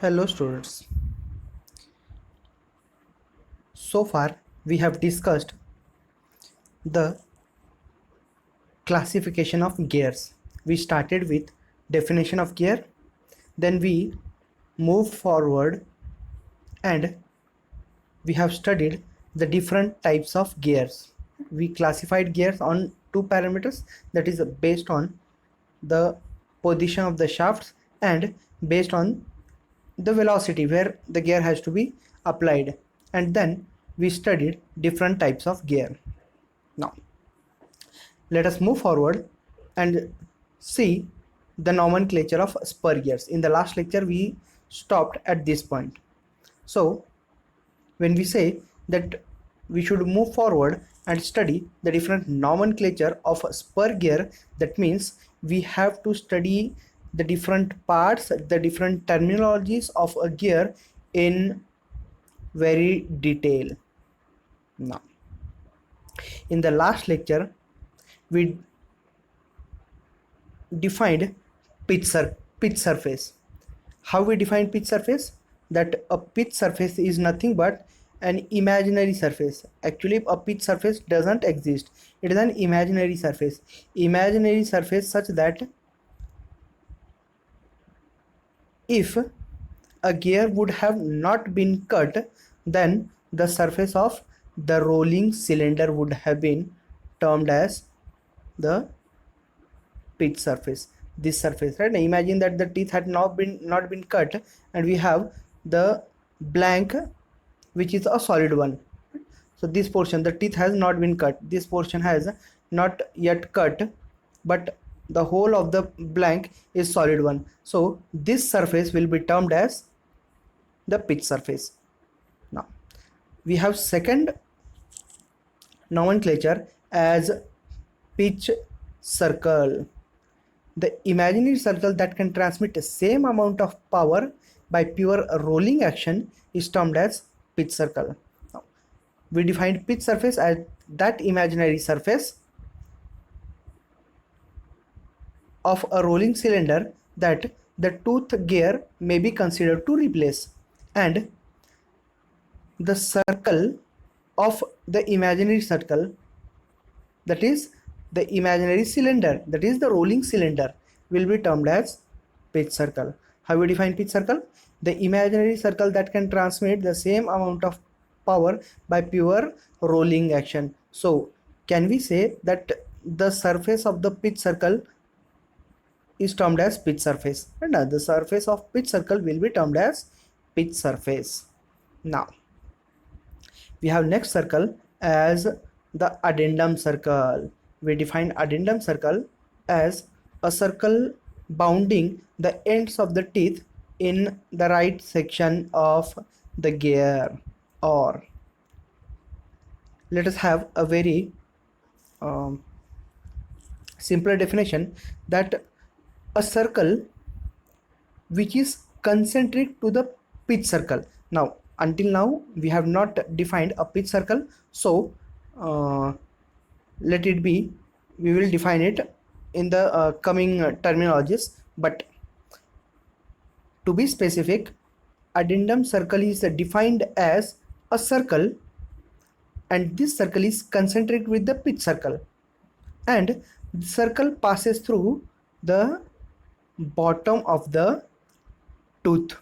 Hello students. So far we have discussed the classification of gears. We started with definition of gear, then we moved forward and we have studied the different types of gears. We classified gears on two parameters, that is based on the position of the shafts and based on the velocity where the gear has to be applied, and then we studied different types of gear. Now let us move forward and see the nomenclature of spur gears. In the last lecture we stopped at this point. So when we say that we should move forward and study the different nomenclature of a spur gear, that means we have to study the different parts, the different terminologies of a gear in very detail. Now in the last lecture we defined pitch surface. How we define pitch surface? That a pitch surface is nothing but an imaginary surface. Actually a pitch surface doesn't exist, it is an imaginary surface. Imaginary surface such that if a gear would have not been cut, then the surface of the rolling cylinder would have been termed as the pitch surface. This surface, right? Now imagine that the teeth had not been cut and we have the blank which is a solid one. So this portion, the teeth has not been cut, this portion has not yet cut, but the whole of the blank is solid one. So this surface will be termed as the pitch surface. Now we have second nomenclature as pitch circle. The imaginary circle that can transmit the same amount of power by pure rolling action is termed as pitch circle. Now, we defined pitch surface as that imaginary surface of a rolling cylinder that the tooth gear may be considered to replace, and the circle of the imaginary circle, that is the imaginary cylinder, that is the rolling cylinder, will be termed as pitch circle. How we define pitch circle? The imaginary circle that can transmit the same amount of power by pure rolling action. So can we say that the surface of the pitch circle is termed as pitch surface, and the surface of pitch circle will be termed as pitch surface. Now we have next circle as the addendum circle. We define addendum circle as a circle bounding the ends of the teeth in the right section of the gear. Or let us have a very simpler definition, that a circle which is concentric to the pitch circle. Now until now we have not defined a pitch circle, so let it be, we will define it in the coming terminologies. But to be specific, addendum circle is defined as a circle, and this circle is concentric with the pitch circle, and the circle passes through the bottom of the tooth.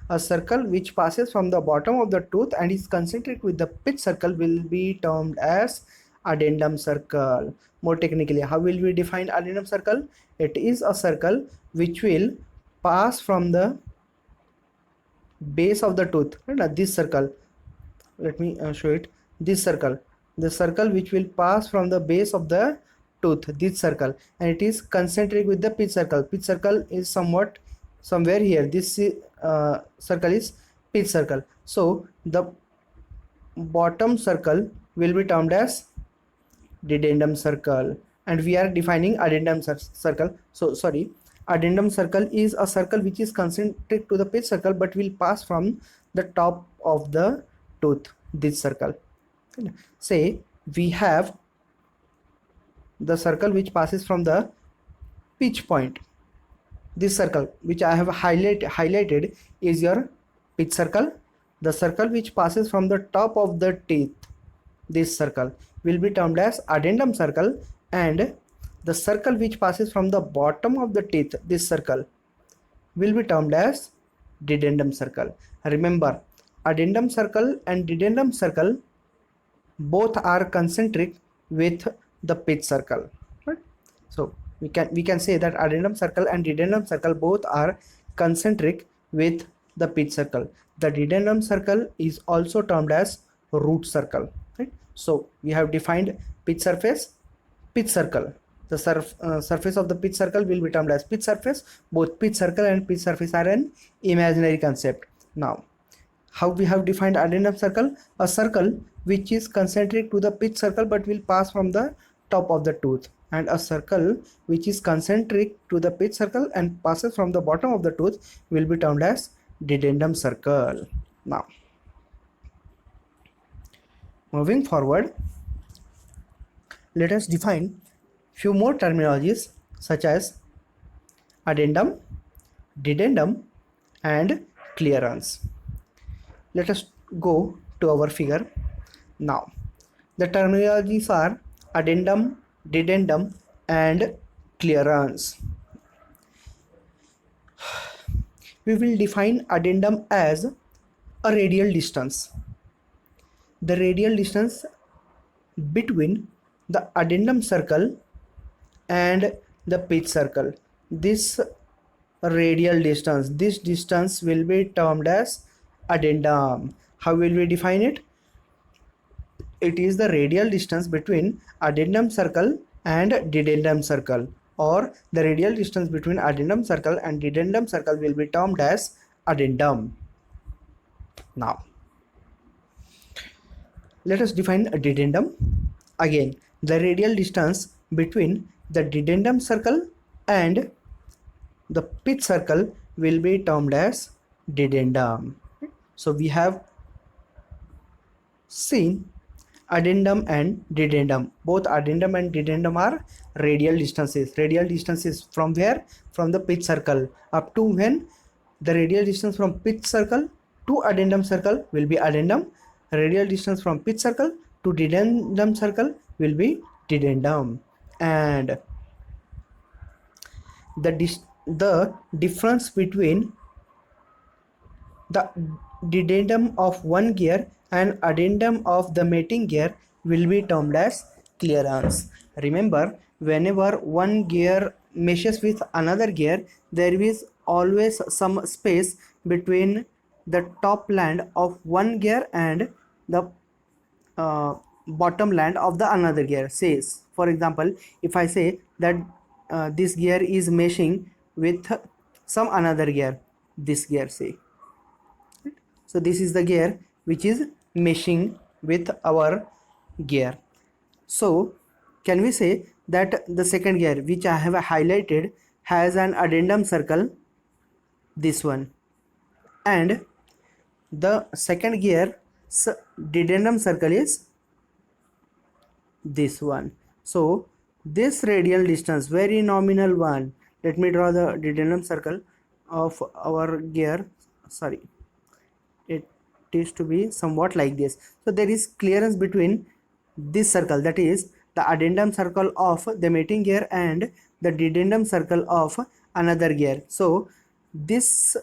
A circle which passes from the bottom of the tooth and is concentric with the pitch circle will be termed as addendum circle. More technically, how will we define addendum circle? It is a circle which will pass from the base of the tooth. This circle, let me show it. This circle, the circle which will pass from the base of the tooth, this circle, and it is concentric with the pitch circle. Pitch circle is somewhere here. This circle is pitch circle. So the bottom circle will be termed as addendum circle, and we are defining addendum circle. So sorry, addendum circle is a circle which is concentric to the pitch circle but will pass from the top of the tooth, this circle. Say we have the circle which passes from the pitch point, this circle which I have highlighted is your pitch circle. The circle which passes from the top of the teeth, this circle, will be termed as addendum circle, and the circle which passes from the bottom of the teeth, this circle, will be termed as dedendum circle. Remember, addendum circle and dedendum circle both are concentric with the pitch circle, right? So we can say that addendum circle and dedendum circle both are concentric with the pitch circle. The dedendum circle is also termed as root circle, right? So we have defined pitch surface, pitch circle. The surface of the pitch circle will be termed as pitch surface. Both pitch circle and pitch surface are an imaginary concept. Now, how we have defined addendum circle? A circle which is concentric to the pitch circle but will pass from the top of the tooth, and a circle which is concentric to the pitch circle and passes from the bottom of the tooth will be termed as dedendum circle. Now, moving forward, let us define few more terminologies such as addendum, dedendum, and clearance. Let us go to our figure. Now, the terminologies are addendum, dedendum, and clearance. We will define addendum as a radial distance. The radial distance between the addendum circle and the pitch circle. This radial distance, this distance will be termed as addendum. How will we define it? It is the radial distance between addendum circle and dedendum circle, or the radial distance between addendum circle and dedendum circle will be termed as addendum. Now, let us define a dedendum. Again, the radial distance between the dedendum circle and the pitch circle will be termed as dedendum. So we have seen addendum and dedendum. Both addendum and dedendum are radial distances. Radial distances from where? From the pitch circle up to when? The radial distance from pitch circle to addendum circle will be addendum. Radial distance from pitch circle to dedendum circle will be dedendum. And the difference between the dedendum of one gear and addendum of the mating gear will be termed as clearance. Remember, whenever one gear meshes with another gear, there is always some space between the top land of one gear and the bottom land of the another gear. Says, for example, if I say that this gear is meshing with some another gear, this gear, say. So this is the gear which is meshing with our gear. So can we say that the second gear which I have highlighted has an addendum circle, this one, and the second gear dedendum circle is this one. So this radial distance, very nominal one, let me draw the dedendum circle of our gear. Sorry, it is to be somewhat like this. So there is clearance between this circle, that is the addendum circle of the mating gear, and the dedendum circle of another gear. So this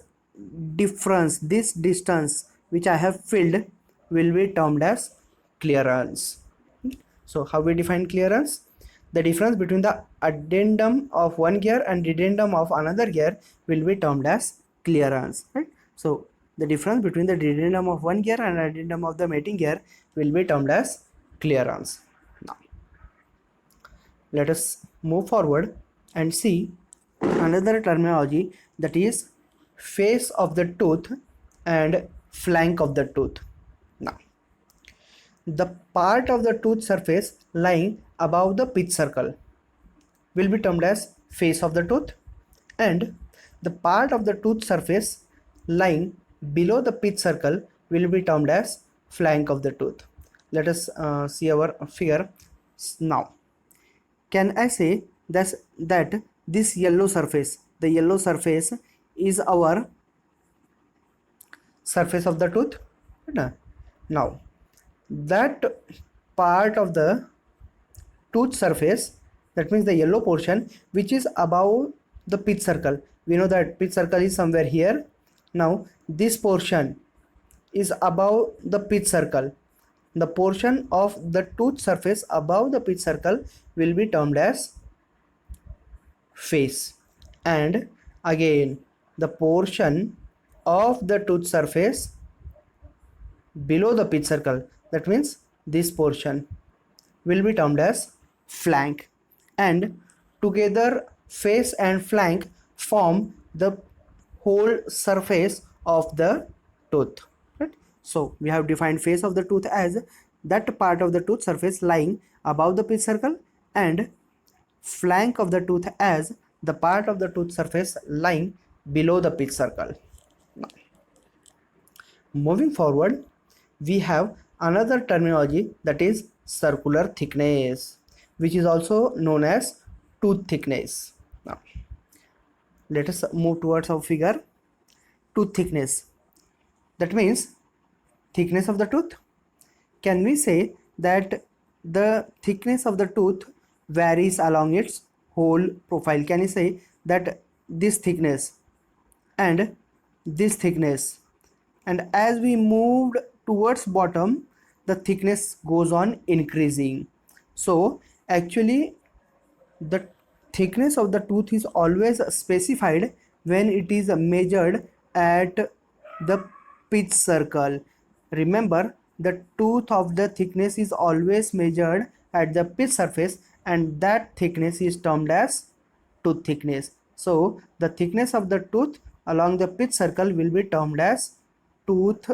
difference, this distance which I have filled will be termed as clearance. So how we define clearance? The difference between the addendum of one gear and dedendum of another gear will be termed as clearance, right? So the difference between the dedendum of one gear and addendum of the mating gear will be termed as clearance. Now, let us move forward and see another terminology, that is face of the tooth and flank of the tooth. Now, the part of the tooth surface lying above the pitch circle will be termed as face of the tooth, and the part of the tooth surface lying below the pitch circle will be termed as flank of the tooth. Let us see our figure now. Can I say that this yellow surface the yellow surface is our surface of the tooth. Now that part of the tooth surface, that means the yellow portion which is above the pitch circle, we know that pitch circle is somewhere here. Now this portion is above the pitch circle. The portion of the tooth surface above the pitch circle will be termed as face, and again the portion of the tooth surface below the pitch circle, that means this portion, will be termed as flank, and together face and flank form the whole surface of the tooth, right? So we have defined face of the tooth as that part of the tooth surface lying above the pitch circle, and flank of the tooth as the part of the tooth surface lying below the pitch circle. Moving forward, we have another terminology, that is circular thickness, which is also known as tooth thickness. Now let us move towards our figure. Tooth thickness, that means thickness of the tooth. Can we say that the thickness of the tooth varies along its whole profile? Can you say that this thickness and this thickness, and as we moved towards bottom, the thickness goes on increasing? So actually the thickness of the tooth is always specified when it is measured at the pitch circle. Remember, the tooth of the thickness is always measured at the pitch surface, and that thickness is termed as tooth thickness. So the thickness of the tooth along the pitch circle will be termed as tooth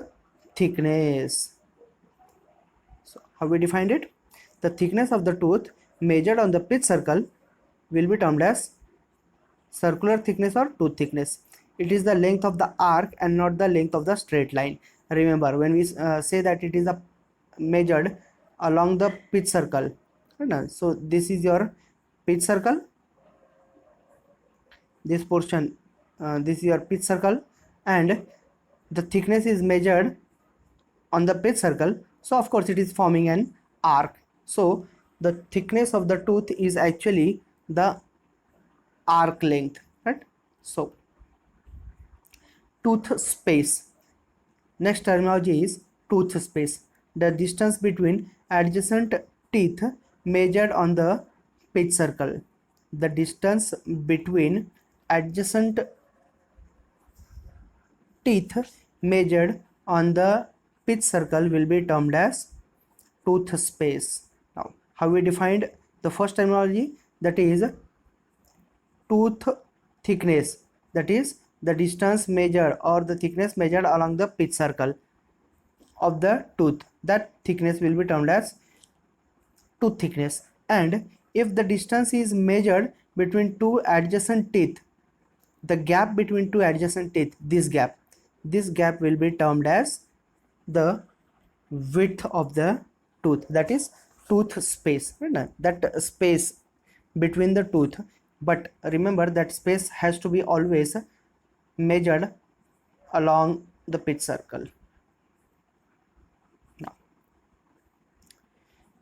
thickness. So how we defined it? The thickness of the tooth measured on the pitch circle will be termed as circular thickness or tooth thickness. It is the length of the arc and not the length of the straight line. Remember, when we say that it is measured along the pitch circle, so this is your pitch circle, this portion, this is your pitch circle, and the thickness is measured on the pitch circle, so of course it is forming an arc. So the thickness of the tooth is actually the arc length, right? So tooth space, next terminology is tooth space, the distance between adjacent teeth measured on the pitch circle. The distance between adjacent teeth measured on the pitch circle will be termed as tooth space. Now how we defined the first terminology, that is tooth thickness, that is the distance measured or the thickness measured along the pitch circle of the tooth, that thickness will be termed as tooth thickness. And if the distance is measured between two adjacent teeth, the gap between two adjacent teeth, this gap will be termed as the width of the tooth, that is tooth space, right? That space between the tooth, but remember that space has to be always measured along the pitch circle. Now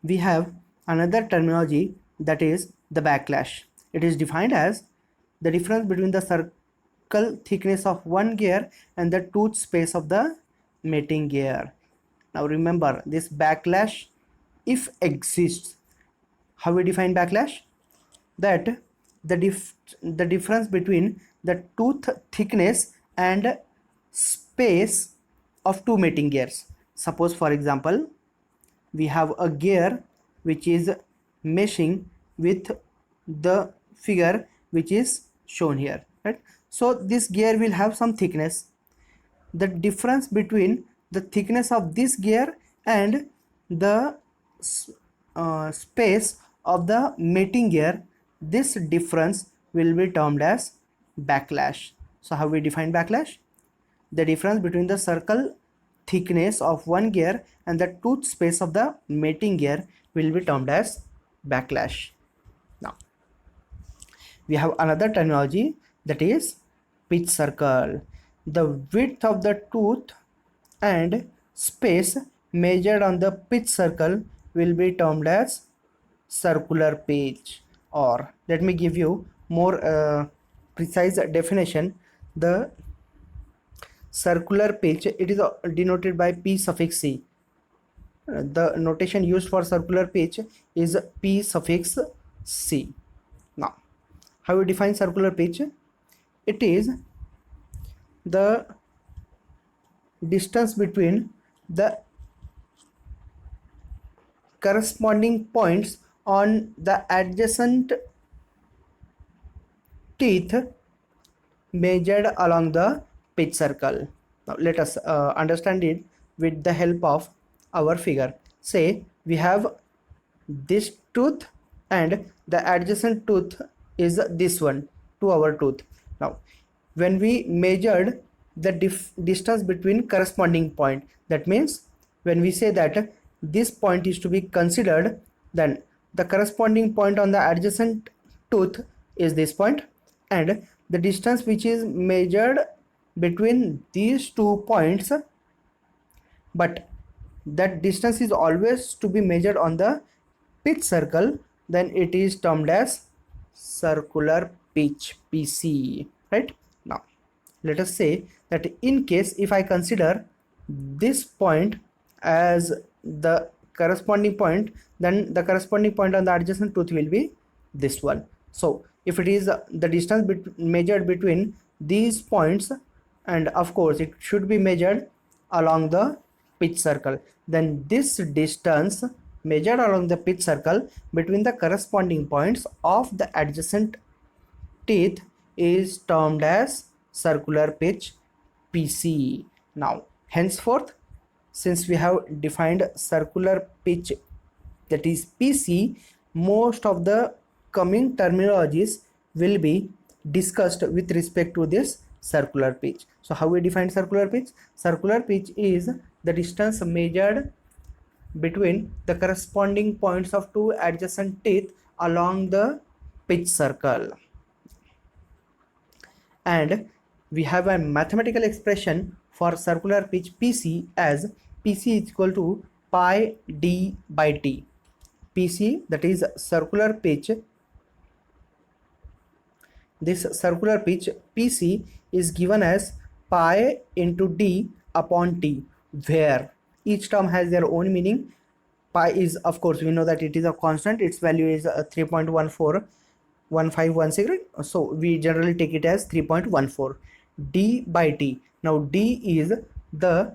we have another terminology, that is the backlash. It is defined as the difference between the circle thickness of one gear and the tooth space of the mating gear. Now remember, this backlash, if exists, how we define backlash? That the difference between the tooth thickness and space of two mating gears. Suppose for example, we have a gear which is meshing with the figure which is shown here, right? So this gear will have some thickness. The difference between the thickness of this gear and the space of the mating gear, this difference will be termed as backlash. So how we define backlash? The difference between the circle thickness of one gear and the tooth space of the mating gear will be termed as backlash. Now we have another terminology, that is pitch circle. The width of the tooth and space measured on the pitch circle will be termed as circular pitch. Or let me give you more precise definition. The circular pitch, it is denoted by P suffix C. The notation used for circular pitch is P suffix C. Now, how we define circular pitch? It is the distance between the corresponding points on the adjacent teeth measured along the pitch circle. Now let us understand it with the help of our figure. Say we have this tooth and the adjacent tooth is this one to our tooth. Now when we measured the distance between corresponding point, that means when we say that this point is to be considered, then the corresponding point on the adjacent tooth is this point, and the distance which is measured between these 2 points, but that distance is always to be measured on the pitch circle, then it is termed as circular pitch, PC, right? Now let us say that in case if I consider this point as the corresponding point, then the corresponding point on the adjacent tooth will be this one. So if it is the distance measured between these points, and of course it should be measured along the pitch circle, then this distance measured along the pitch circle between the corresponding points of the adjacent teeth is termed as circular pitch, PC. Now henceforth, since we have defined circular pitch, that is PC, most of the coming terminologies will be discussed with respect to this circular pitch. So how we define circular pitch? Circular pitch is the distance measured between the corresponding points of 2 adjacent teeth along the pitch circle. And we have a mathematical expression for circular pitch PC as PC is equal to pi d by t. PC, that is circular pitch, this circular pitch PC is given as pi into d upon t, where each term has their own meaning. Pi is, of course, we know that it is a constant, its value is 3.141516, so we generally take it as 3.14. D by t, now d is the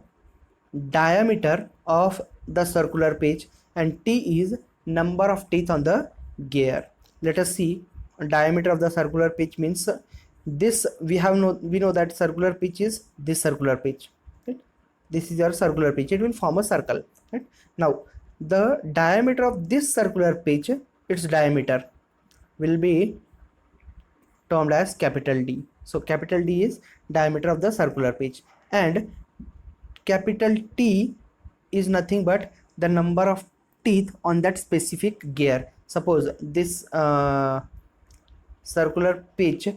diameter of the circular pitch and t is number of teeth on the gear. Let us see. Diameter of the circular pitch means this, we know that circular pitch is this circular pitch, right? This is your circular pitch, it will form a circle, right? Now the diameter of this circular pitch, its diameter will be termed as capital D. So capital D is diameter of the circular pitch, and capital T is nothing but the number of teeth on that specific gear. Suppose this circular pitch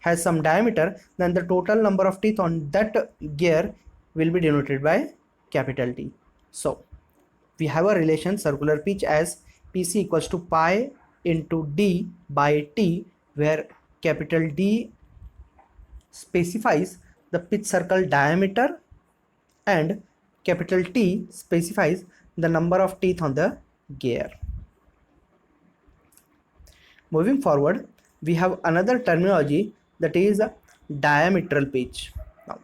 has some diameter, then the total number of teeth on that gear will be denoted by capital T. So we have a relation circular pitch as PC equals to pi into D by T, where capital D specifies the pitch circle diameter and capital T specifies the number of teeth on the gear. Moving forward, we have another terminology, that is diametral pitch. Now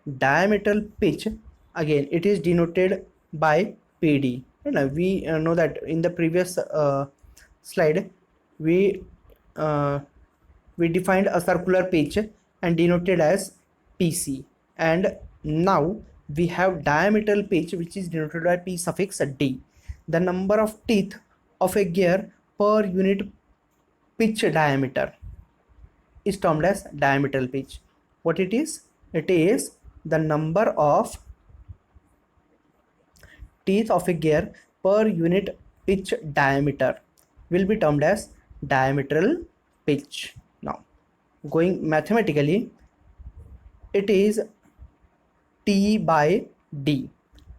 diametral pitch, again it is denoted by PD. We know that in the previous slide we defined a circular pitch and denoted as PC, and now we have diametral pitch which is denoted by P suffix D, the number of teeth of a gear per unit pitch diameter is termed as diametral pitch. What it is? It is the number of teeth of a gear per unit pitch diameter will be termed as diametral pitch. Now going mathematically, it is T by D.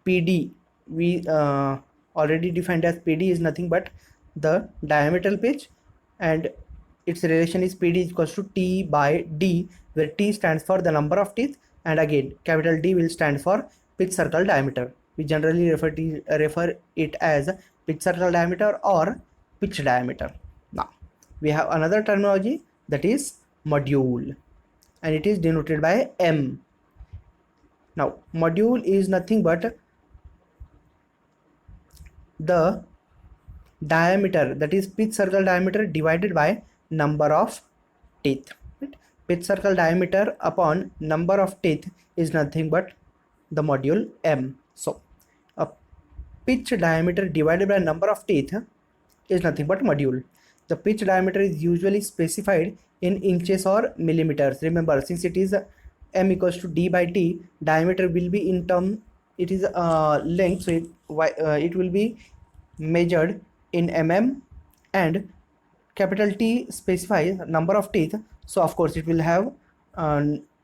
PD we already defined as PD is nothing but the diameter pitch, and its relation is PD is equals to T by D, where T stands for the number of teeth, and again capital D will stand for pitch circle diameter. We generally refer it as pitch circle diameter or pitch diameter. Now we have another terminology, that is module, and it is denoted by M. Now module is nothing but the diameter, that is pitch circle diameter divided by number of teeth. Right? Pitch circle diameter upon number of teeth is nothing but the module M. So a pitch diameter divided by number of teeth is nothing but module. The pitch diameter is usually specified in inches or millimeters. Remember, since it is M equals to D by T, diameter will be in term, it is length, so it will be measured in mm, and capital T specifies number of teeth, so of course it will have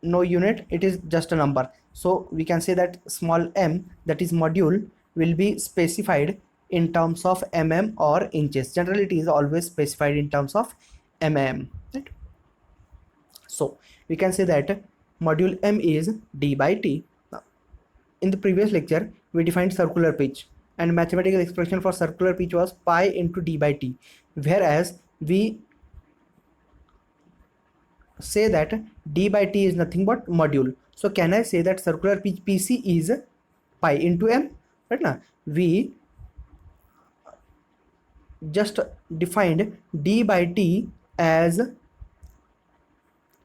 no unit, it is just a number. So we can say that small m, that is module, will be specified in terms of mm or inches. Generally it is always specified in terms of mm, right? So we can say that module m is D by T. Now, in the previous lecture we defined circular pitch, and mathematical expression for circular pitch was pi into D by T, whereas we say that D by T is nothing but module. So can I say that circular pitch PC is pi into m? Right now we just defined D by T as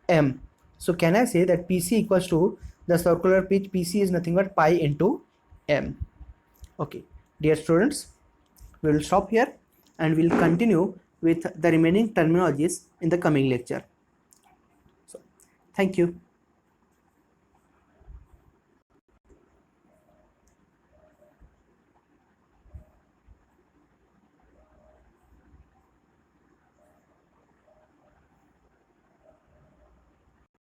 m. So can I say that PC equals to the circular pitch PC is nothing but pi into m? Okay, dear students, we will stop here and we will continue with the remaining terminologies in the coming lecture. So thank you.